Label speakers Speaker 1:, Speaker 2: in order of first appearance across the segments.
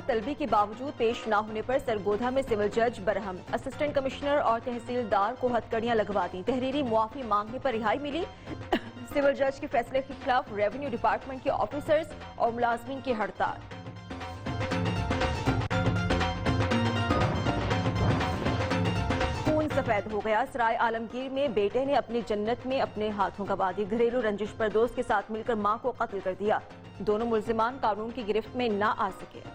Speaker 1: طلبی کے باوجود پیش نہ ہونے پر سرگودھا میں سول جج برہم، اسسٹنٹ کمشنر اور تحصیلدار کو ہتکڑیاں لگوا دیں، تحریری معافی مانگنے پر رہائی ملی۔ سول جج کے فیصلے کے خلاف ریونیو ڈپارٹمنٹ کے آفیسرز اور ملازمین کی ہڑتال۔ خون سفید ہو گیا، سرائے عالمگیر میں بیٹے نے اپنی جنت میں اپنے ہاتھوں گنوا دی، گھریلو رنجش پر دوست کے ساتھ مل کر ماں کو قتل کر دیا، دونوں ملزمان قانون کی گرفت میں نہ آ سکے۔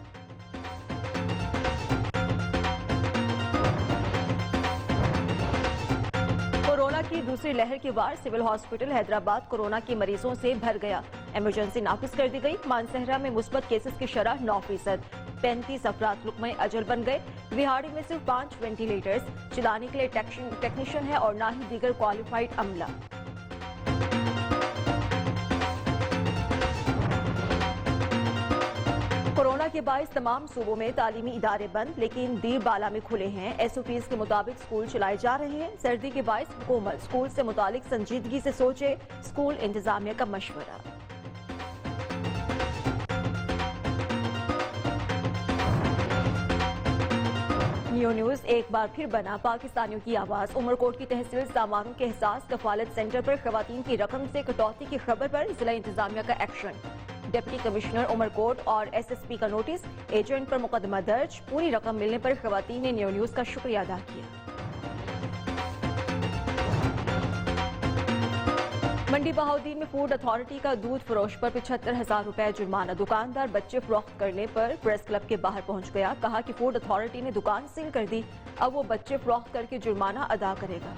Speaker 1: کورونا کی دوسری لہر کے بعد سول ہاسپٹل حیدرآباد کورونا کے مریضوں سے بھر گیا، ایمرجنسی نافذ کر دی گئی، مانسہرہ میں مثبت کیسز کی شرح 9%، 35 افراد لقمہ اجل بن گئے، وہاڑی میں صرف 5 وینٹیلیٹرز چلانے کے لیے ٹیکنیشین ہے اور نہ ہی دیگر کوالیفائڈ عملہ۔ کورونا کے باعث تمام صوبوں میں تعلیمی ادارے بند، لیکن دیر بالا میں کھلے ہیں، ایس او پیز کے مطابق اسکول چلائے جا رہے ہیں، سردی کے باعث حکومت اسکول سے متعلق سنجیدگی سے سوچے، اسکول انتظامیہ کا مشورہ۔ نیو نیوز ایک بار پھر بنا پاکستانیوں کی آواز، عمر کوٹ کی تحصیل ساماروں کے احساس کفالت سینٹر پر خواتین کی رقم سے کٹوتی کی خبر پر ضلع انتظامیہ کا ایکشن، ڈپٹی کمشنر عمر کوٹ اور ایس ایس پی کا نوٹس، ایجنٹ پر مقدمہ درج، پوری رقم ملنے پر خواتین نے نیو نیوز کا شکریہ ادا کیا۔ منڈی بہاؤدین میں فوڈ اتھارٹی کا دودھ فروش پر 75,000 روپے جرمانہ، دکاندار بچے فروخت کرنے پر پریس کلب کے باہر پہنچ گیا، کہا کہ فوڈ اتھارٹی نے دکان سیل کر دی، اب وہ بچے فروخت کر کے جرمانہ ادا کرے گا۔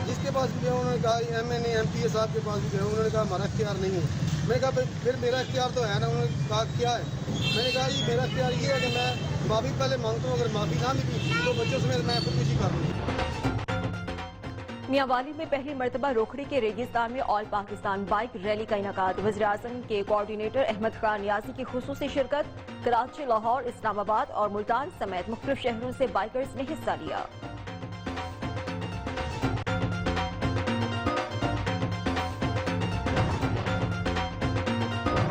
Speaker 2: جس کے پاس بھی گیا انہوں نے کہا M N A M P A صاحب کے پاس بھی گیا، انہوں نے کہا ہمارا اختیار نہیں ہے، میں نے کہا پھر میرا اختیار تو ہے نا، انہوں نے کہا کیا ہے، میں نے کہا یہ میرا اختیار یہ ہے کہ میں معافی پہلے مانگتا ہوں، اگر معافی نہ ملی تو بچوں سمیت میں خودکشی کر لوں۔
Speaker 1: میاوالی میں پہلی مرتبہ روکھڑی کے ریگستان میں آل پاکستان بائک ریلی کا انعقاد، وزیراعظم کے کوارڈینیٹر احمد خان نیازی کی خصوصی شرکت، کراچی، لاہور، اسلام آباد اور ملتان سمیت مختلف شہروں سے بائکرز نے حصہ لیا۔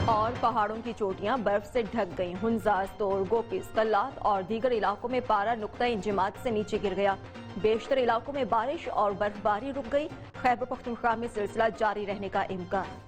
Speaker 1: اور پہاڑوں کی چوٹیاں برف سے ڈھک گئیں، ہنزاز، تور، گوپیز، کلات اور دیگر علاقوں میں پارا نقطہ انجماد سے نیچے گر گیا، بیشتر علاقوں میں بارش اور برف باری رک گئی، خیبر پختونخوا میں سلسلہ جاری رہنے کا امکان۔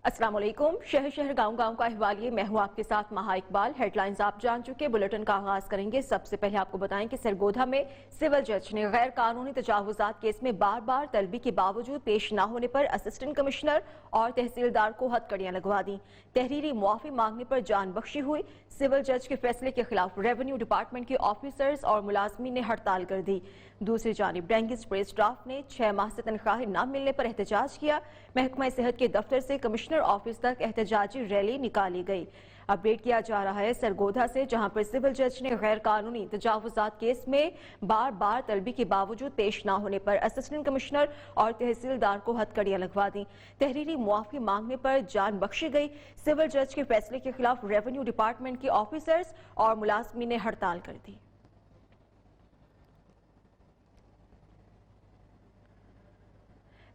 Speaker 1: السلام علیکم، شہر شہر گاؤں گاؤں کا احوالیے، میں ہوں آپ کے ساتھ مہا اقبال۔ ہیڈ لائنز آپ جان چکے، بلیٹن کا آغاز کریں گے۔ سب سے پہلے آپ کو بتائیں کہ سرگودھا میں سول جج نے غیر قانونی تجاوزات کیس میں بار بار طلبی کے باوجود پیش نہ ہونے پر اسسٹنٹ کمشنر اور تحصیلدار کو ہتکڑیاں لگوا دیں، تحریری معافی مانگنے پر جان بخشی ہوئی، سول جج کے فیصلے کے خلاف ریونیو ڈپارٹمنٹ کے آفیسرز اور ملازمین نے ہڑتال کر دی۔ دوسری جانب ڈینگی اسپرے سٹاف نے 6 ماہ سے تنخواہ نہ ملنے پر احتجاج کیا، محکمہ صحت کے دفتر سے کمشنر آفس تک احتجاجی ریلی نکالی گئی۔ اپڈیٹ کیا جا رہا ہے سرگودھا سے، جہاں پر سول جج نے غیر قانونی تجاوزات کیس میں بار بار طلبی کے باوجود پیش نہ ہونے پر اسسٹنٹ کمشنر اور تحصیلدار کو ہتکڑیاں لگوا دیں، تحریری معافی مانگنے پر جان بخشی گئی، سول جج کے فیصلے کے خلاف ریونیو ڈپارٹمنٹ کے آفیسرز اور ملازمین نے ہڑتال کر دی۔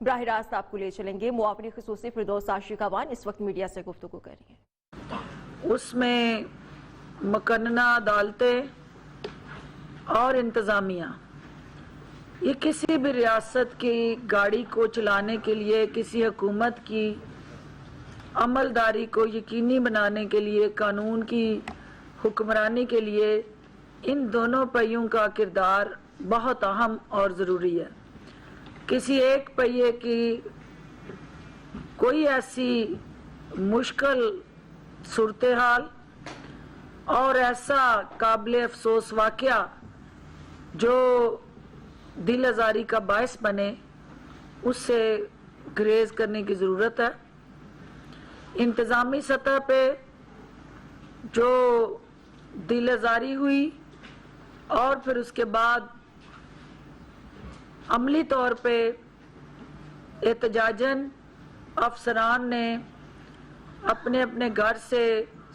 Speaker 1: براہ راست آپ کو لے چلیں گے، معاون خصوصی فردوس عاشق اوان اس وقت میڈیا سے گفتگو کر رہی ہیں۔
Speaker 3: اس میں مقننہ عدالتیں اور انتظامیہ یہ کسی بھی ریاست کی گاڑی کو چلانے کے لیے، کسی حکومت کی عملداری کو یقینی بنانے کے لیے، قانون کی حکمرانی کے لیے ان دونوں پہیوں کا کردار بہت اہم اور ضروری ہے۔ کسی ایک پہیے کی کوئی ایسی مشکل صورتحال اور ایسا قابل افسوس واقعہ جو دل آزاری کا باعث بنے، اس سے گریز کرنے کی ضرورت ہے۔ انتظامی سطح پہ جو دل آزاری ہوئی اور پھر اس کے بعد عملی طور پہ احتجاجاً افسران نے اپنے اپنے گھر سے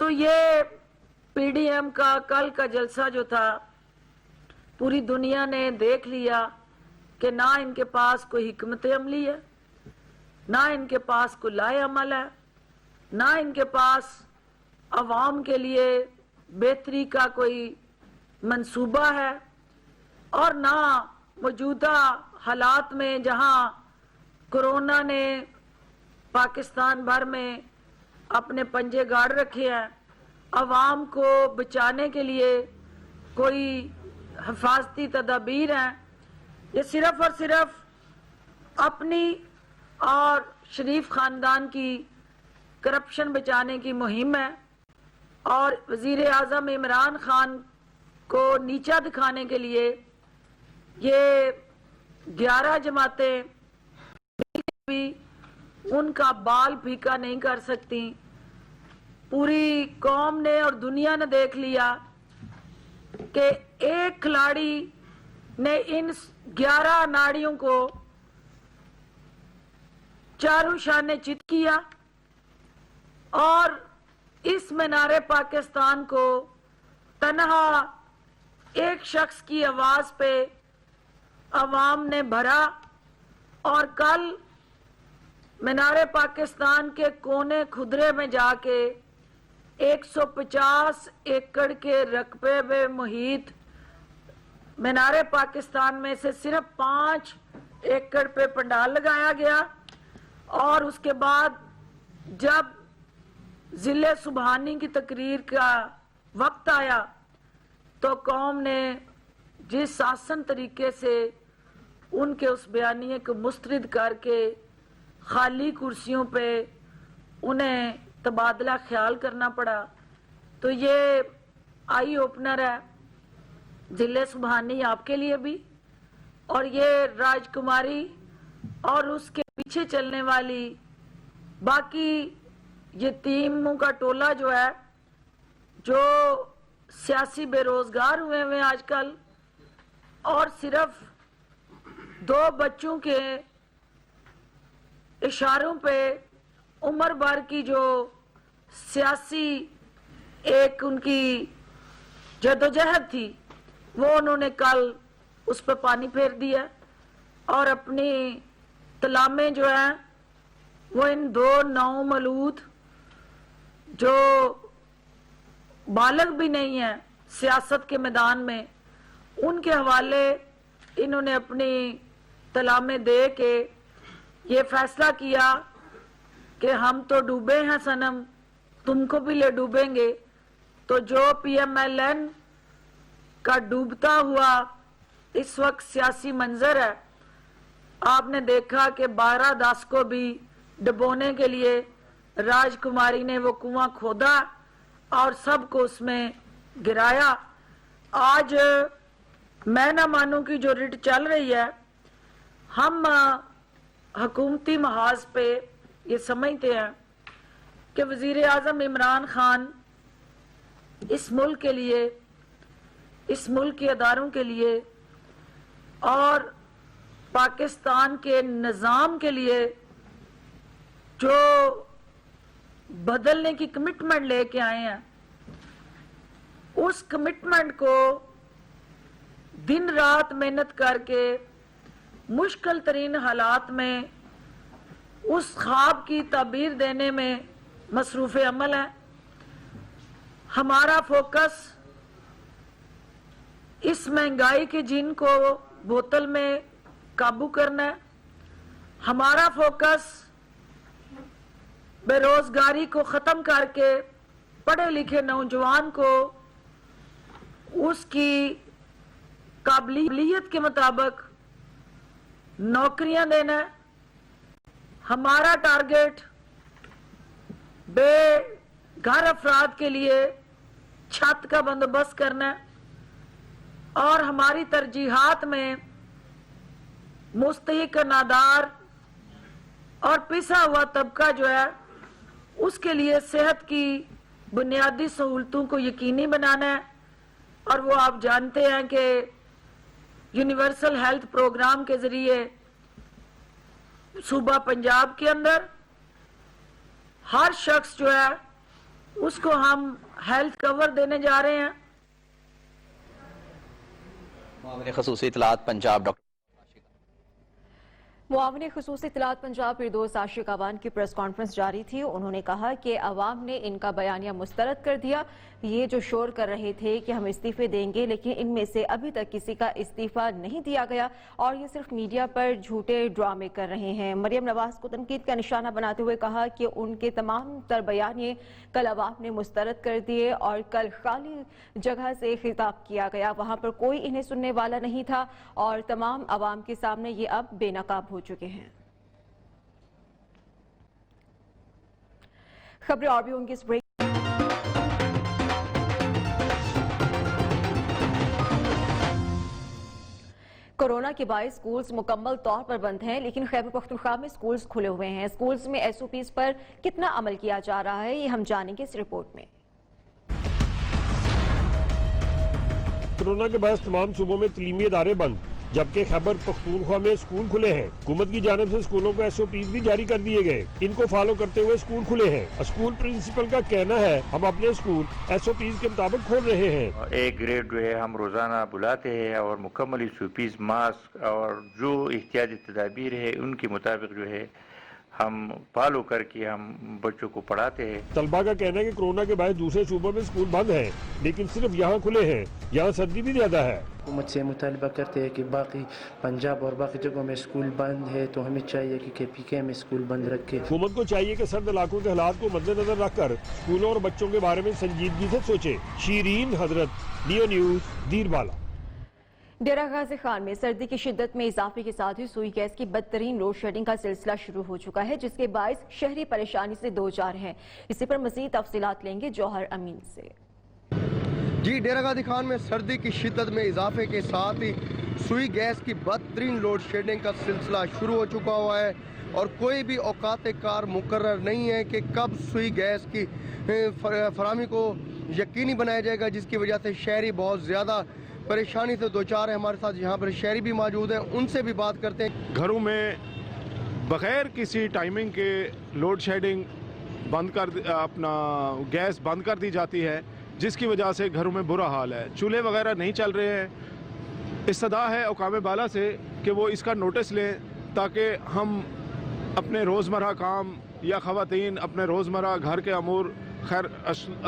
Speaker 3: تو یہ پی ڈی ایم کا کل کا جلسہ جو تھا پوری دنیا نے دیکھ لیا کہ نہ ان کے پاس کوئی حکمت عملی ہے، نہ ان کے پاس کوئی لائے عمل ہے، نہ ان کے پاس عوام کے لیے بہتری کا کوئی منصوبہ ہے، اور نہ موجودہ حالات میں جہاں کورونا نے پاکستان بھر میں اپنے پنجے گاڑ رکھے ہیں، عوام کو بچانے کے لیے کوئی حفاظتی تدابیر ہیں۔ یہ صرف اور صرف اپنی اور شریف خاندان کی کرپشن بچانے کی مہم ہے، اور وزیر اعظم عمران خان کو نیچا دکھانے کے لیے یہ 11 جماعتیں بھی ان کا بال پھیکا نہیں کر سکتی۔ پوری قوم نے اور دنیا نے دیکھ لیا کہ ایک کھلاڑی نے ان 11 ناڑیوں کو چاروں شانے چت کیا، اور اس مینار پاکستان کو تنہا ایک شخص کی آواز پہ عوام نے بھرا، اور کل مینار پاکستان کے کونے خدرے میں جا کے 150 ایکڑ کے رقبے میں محیط مینار پاکستان میں سے صرف 5 ایکڑ پہ پنڈال لگایا گیا، اور اس کے بعد جب ضلع سبحانی کی تقریر کا وقت آیا تو قوم نے جس آسن طریقے سے ان کے اس بیانیے کو مسترد کر کے خالی کرسیوں پہ انہیں تبادلہ خیال کرنا پڑا، تو یہ آئی اوپنر ہے ضلع سبحانی آپ کے لیے بھی، اور یہ راج کماری اور اس کے پیچھے چلنے والی باقی یتیموں کا ٹولہ جو ہے، جو سیاسی بے روزگار ہوئے ہوئے آج کل، اور صرف 2 بچوں کے اشاروں پہ عمر بھر کی جو سیاسی ایک ان کی جدوجہد تھی وہ انہوں نے کل اس پہ پانی پھیر دیا، اور اپنی تلامے جو ہیں وہ ان 2 نومولود جو بالغ بھی نہیں ہیں سیاست کے میدان میں، ان کے حوالے انہوں نے اپنی تلامے دے کے یہ فیصلہ کیا کہ ہم تو ڈوبے ہیں صنم، تم کو بھی لے ڈوبیں گے۔ تو جو پی ایم ایل این کا ڈوبتا ہوا اس وقت سیاسی منظر ہے، آپ نے دیکھا کہ 12-10 کو بھی ڈبونے کے لیے راج کماری نے وہ کنواں کھودا اور سب کو اس میں گرایا۔ آج میں نہ مانوں کی جو رٹ چل رہی ہے، ہم حکومتی محاذ پہ یہ سمجھتے ہیں کہ وزیر اعظم عمران خان اس ملک کے لیے، اس ملک کے اداروں کے لیے اور پاکستان کے نظام کے لیے جو بدلنے کی کمٹمنٹ لے کے آئے ہیں، اس کمٹمنٹ کو دن رات محنت کر کے مشکل ترین حالات میں اس خواب کی تعبیر دینے میں مصروف عمل ہے۔ ہمارا فوکس اس مہنگائی کے جن کو بوتل میں قابو کرنا ہے، ہمارا فوکس بے روزگاری کو ختم کر کے پڑھے لکھے نوجوان کو اس کی قابلیت کے مطابق نوکریاں دینا ہے۔ ہمارا ٹارگٹ بے گھر افراد کے لیے چھت کا بندوبست کرنا ہے، اور ہماری ترجیحات میں مستحق نادار اور پسا ہوا طبقہ جو ہے اس کے لیے صحت کی بنیادی سہولتوں کو یقینی بنانا ہے۔ اور وہ آپ جانتے ہیں کہ یونیورسل ہیلتھ پروگرام کے ذریعے صوبہ پنجاب کے اندر ہر شخص جو ہے اس کو ہم ہیلتھ کور دینے جا رہے ہیں.
Speaker 4: معاون خصوصی اطلاعات پنجاب ڈاکٹر
Speaker 1: معاون خصوصی اطلاعات پنجاب فردوس عاشق عوان کی پریس کانفرنس جاری تھی. انہوں نے کہا کہ عوام نے ان کا بیانیہ مسترد کر دیا. یہ جو شور کر رہے تھے کہ ہم استعفے دیں گے، لیکن ان میں سے ابھی تک کسی کا استعفیٰ نہیں دیا گیا اور یہ صرف میڈیا پر جھوٹے ڈرامے کر رہے ہیں. مریم نواز کو تنقید کا نشانہ بناتے ہوئے کہا کہ ان کے تمام تر بیانیے کل عوام نے مسترد کر دیے اور کل خالی جگہ سے خطاب کیا گیا، وہاں پر کوئی انہیں سننے والا نہیں تھا اور تمام عوام کے سامنے یہ اب بے نقاب ہو چکے ہیں. خبریں اور بھی ہوں گی اس بریک. کورونا کے باعث سکولز مکمل طور پر بند ہیں، لیکن خیبر پختونخوا میں سکولز کھلے ہوئے ہیں. سکولز میں ایس او پیز پر کتنا عمل کیا جا رہا ہے، یہ ہم جانیں گے اس رپورٹ میں.
Speaker 5: کورونا کے باعث تمام صوبوں میں تعلیمی ادارے بند، جبکہ خیبر پختونخوا میں اسکول کھلے ہیں. حکومت کی جانب سے اسکولوں کو ایس او پیز بھی جاری کر دیے گئے، ان کو فالو کرتے ہوئے اسکول کھلے ہیں. اسکول پرنسپل کا کہنا ہے ہم اپنے اسکول ایس او پیز کے مطابق کھول رہے ہیں.
Speaker 6: ایک گریڈ جو ہے ہم روزانہ بلاتے ہیں اور مکمل ایس او پیز، ماسک اور جو احتیاطی تدابیر ہے ان کے مطابق جو ہے ہم فالو کر کے ہم بچوں کو پڑھاتے ہیں.
Speaker 5: طلبہ کا کہنا ہے کہ کورونا کے باعث دوسرے صوبوں میں اسکول بند ہیں، لیکن صرف یہاں کھلے ہیں. یہاں سردی بھی زیادہ ہے.
Speaker 7: حکومت سے مطالبہ کرتے ہیں کہ باقی پنجاب اور باقی جگہوں میں اسکول بند ہے تو ہمیں چاہیے کہ کے پی کے میں اسکول بند رکھے.
Speaker 5: حکومت کو چاہیے کہ سرد علاقوں کے حالات کو مد نظر رکھ کر اسکولوں اور بچوں کے بارے میں سنجیدگی سے سوچے. شیرین حضرت، نیو نیوز، دیر بالا.
Speaker 1: ڈیرہ غازی خان میں سردی کی شدت میں اضافے کے ساتھ ہی سوئی گیس کی بدترین لوڈ شیڈنگ کا سلسلہ شروع ہو چکا ہے، جس کے باعث شہری پریشانی سے دوچار ہیں. اسی پر مزید تفصیلات لیں گے جوہر امین سے.
Speaker 2: جی، ڈیرہ غازی خان میں سردی کی شدت میں اضافے کے ساتھ ہی سوئی گیس کی بدترین لوڈ شیڈنگ کا سلسلہ شروع ہو چکا ہوا ہے اور کوئی بھی اوقات کار مقرر نہیں ہے کہ کب سوئی گیس کی فراہمی کو یقینی بنایا جائے گا، جس کی وجہ سے شہری بہت زیادہ پریشانی سے دوچار ہے. ہمارے ساتھ یہاں پر شہری بھی موجود ہیں، ان سے بھی بات کرتے ہیں.
Speaker 8: گھروں میں بغیر کسی ٹائمنگ کے لوڈ شیڈنگ بند کر اپنا گیس بند کر دی جاتی ہے، جس کی وجہ سے گھروں میں برا حال ہے. چولہے وغیرہ نہیں چل رہے ہیں. استدعا ہے حکام بالا سے کہ وہ اس کا نوٹس لیں تاکہ ہم اپنے روزمرہ کام یا خواتین اپنے روزمرہ گھر کے امور خیر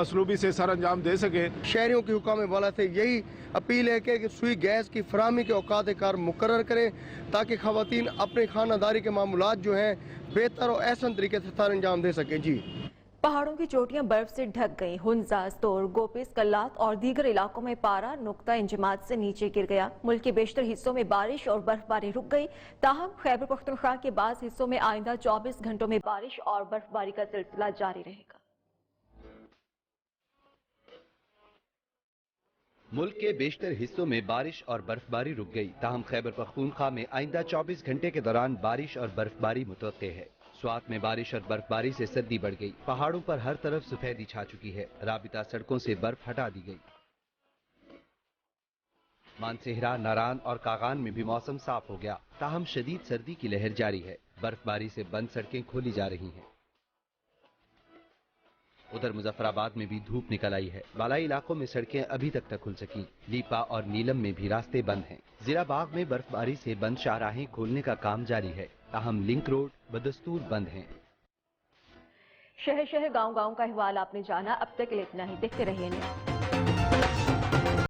Speaker 8: اسلوبی سے سر انجام دے سکیں.
Speaker 2: شہریوں کی حکام بالا سے یہی اپیل ہے کہ سوئی گیس کی فراہمی کے اوقات کار مقرر کریں تاکہ خواتین اپنے خانہ داری کے معاملات جو ہیں بہتر اور احسن طریقے سے سر انجام دے سکیں. جی،
Speaker 1: پہاڑوں کی چوٹیاں برف سے ڈھک گئیں. ہنزا، ستور، گوپیس، کلات اور دیگر علاقوں میں پارا نقطہ انجماد سے نیچے گر گیا. ملک کے بیشتر حصوں میں بارش اور برف باری رک گئی. تاہم خیبر پختونخوا کے بعض حصوں میں آئندہ 24 گھنٹوں میں بارش اور برف باری کا سلسلہ جاری رہے گا.
Speaker 9: ملک کے بیشتر حصوں میں بارش اور برف باری رک گئی. تاہم خیبر پختونخوا میں آئندہ 24 گھنٹے کے دوران بارش اور برف باری متوقع ہے. سوات میں بارش اور برف باری سے سردی بڑھ گئی. پہاڑوں پر ہر طرف سفیدی چھا چکی ہے. رابطہ سڑکوں سے برف ہٹا دی گئی. مانسہرہ، ناران اور کاغان میں بھی موسم صاف ہو گیا. تاہم شدید سردی کی لہر جاری ہے. برف باری سے بند سڑکیں کھولی جا رہی ہیں. ادھر مظفر آباد میں بھی دھوپ نکل آئی ہے. بالائی علاقوں میں سڑکیں ابھی تک نہ کھل سکی. لیپا اور نیلم میں بھی راستے بند ہیں. زیرہ باغ میں برف باری سے بند شاہراہیں کھولنے کا کام جاری ہے. تاہم لنک روڈ بدستور بند ہیں.
Speaker 1: شہر گاؤں کا احوال آپ نے جانا. اب تک کے لیے اتنا ہی. دیکھتے رہیے.